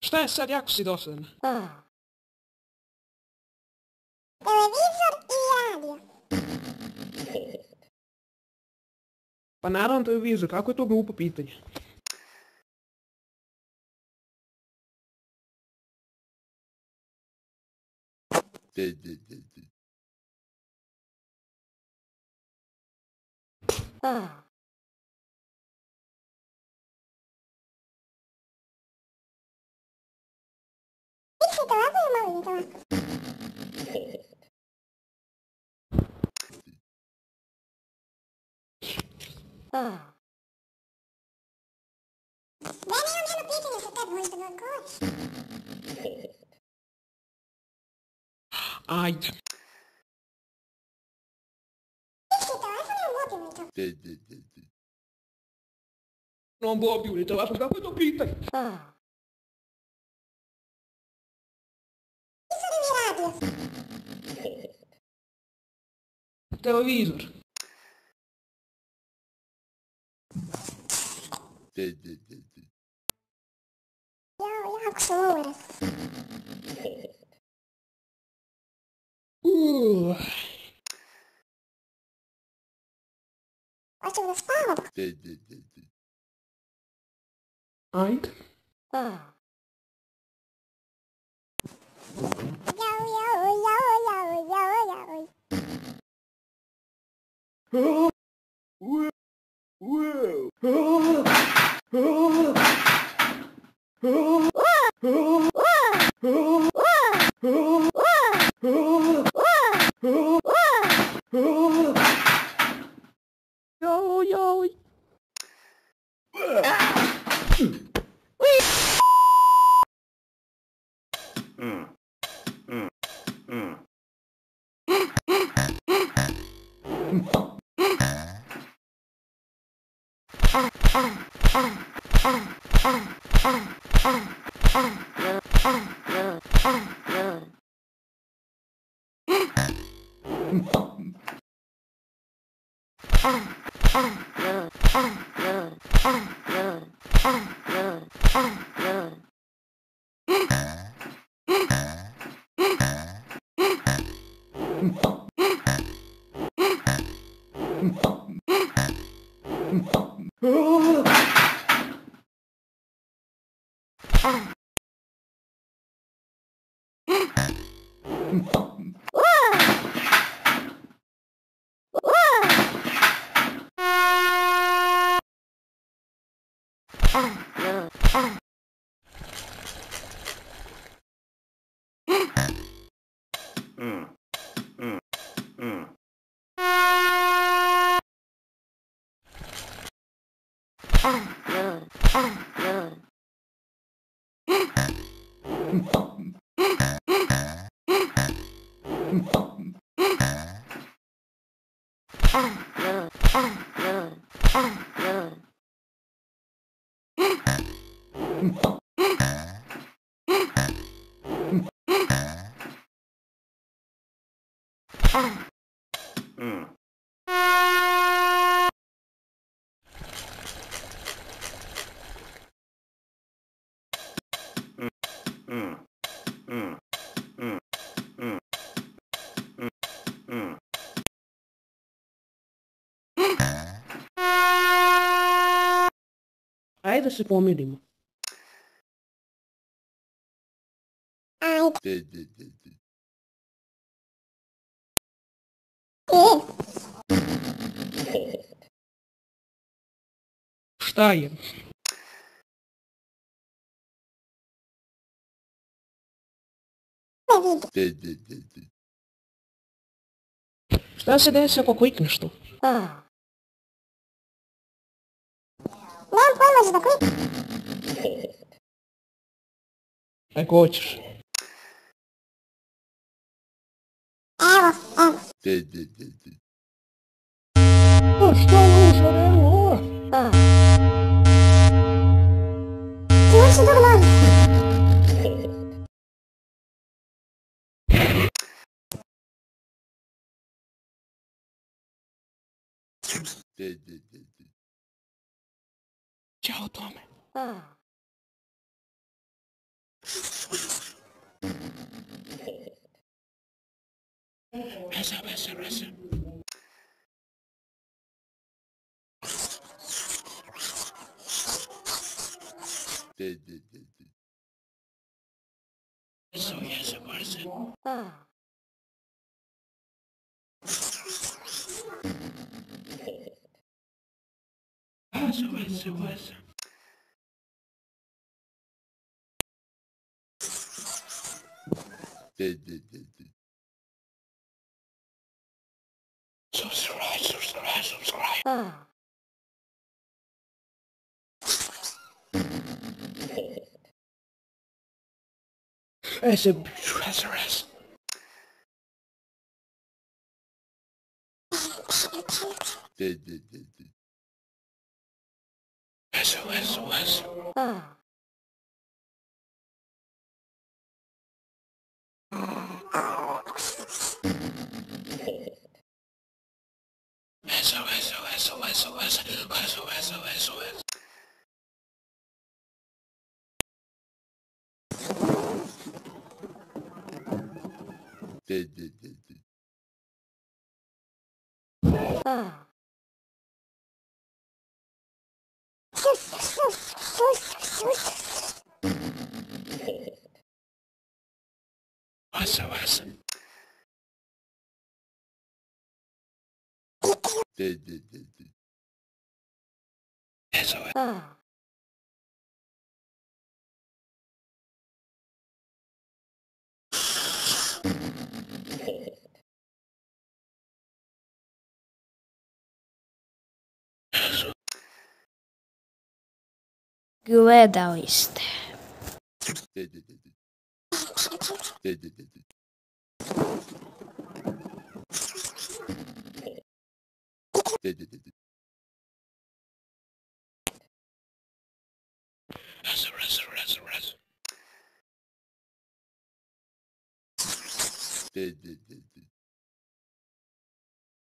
Šta je sad, jako si dosadan? Televizor i radio. Pa naravno televizor, kako je to glupo pitanje? Fiksajte ovako ili malo idete ovako? Da, nemam jedno pitanje za tebe, možda mi odgovoriš? Ajde. Fiksaj telefon ili mobilni telefon? No, mobilni telefon, kako je to pitanje? Televizor ili radio? Televizor. Jako sam umoran. Hoćemo da spavamo? Ajde. Jau, jau, jau, jau, jau, jau. Joj, joj. Ajde da se pomirimo. Ajde. Šta je? Ne vidi. Šta se desi ako klikneš tu? Nemam pojma za da kliknem. Ako hoćeš. Evo. A šta je užarelo? Ti uopće dobro novi. Ćao Tome. Resa. Eso. Subscribe. Ese res. Eso. Eso. Eso. Eso. Gledali ste.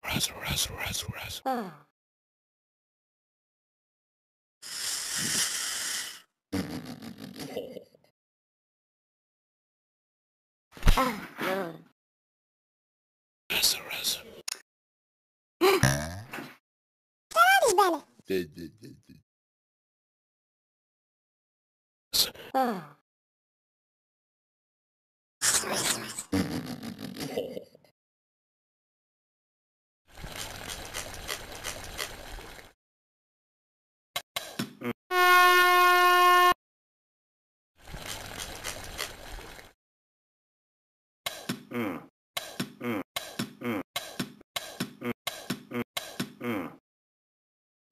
Res. Res. Radiš bene?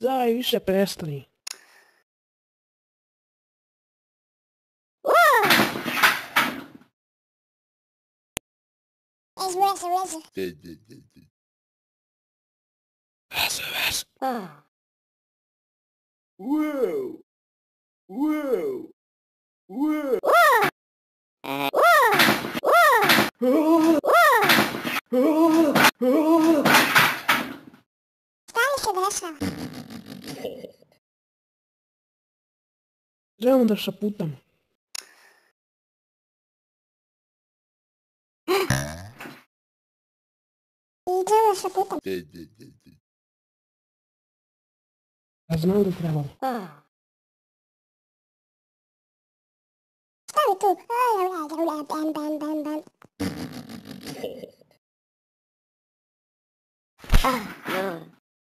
Daj, više prestani. Reza. Wow. Šta mi se dešava? Želim da šaputam. I treba šaputam. Ja znam da trebam. Stavi tu. Bam.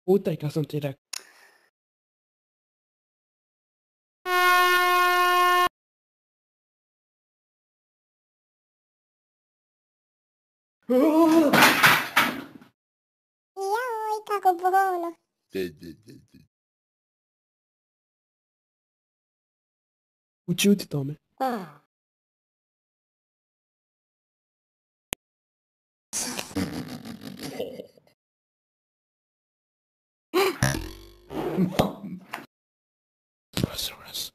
Putaj kad sam ti rekao. Joj, kako bolno. Učuti Tome. Res.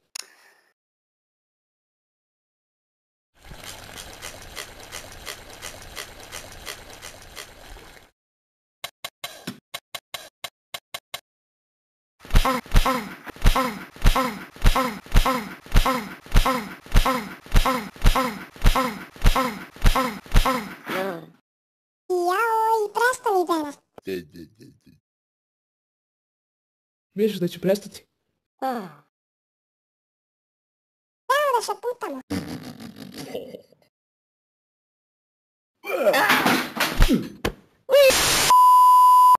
Jaoj, prestani Dena. Misliš da će prestati? Evo da šaputamo.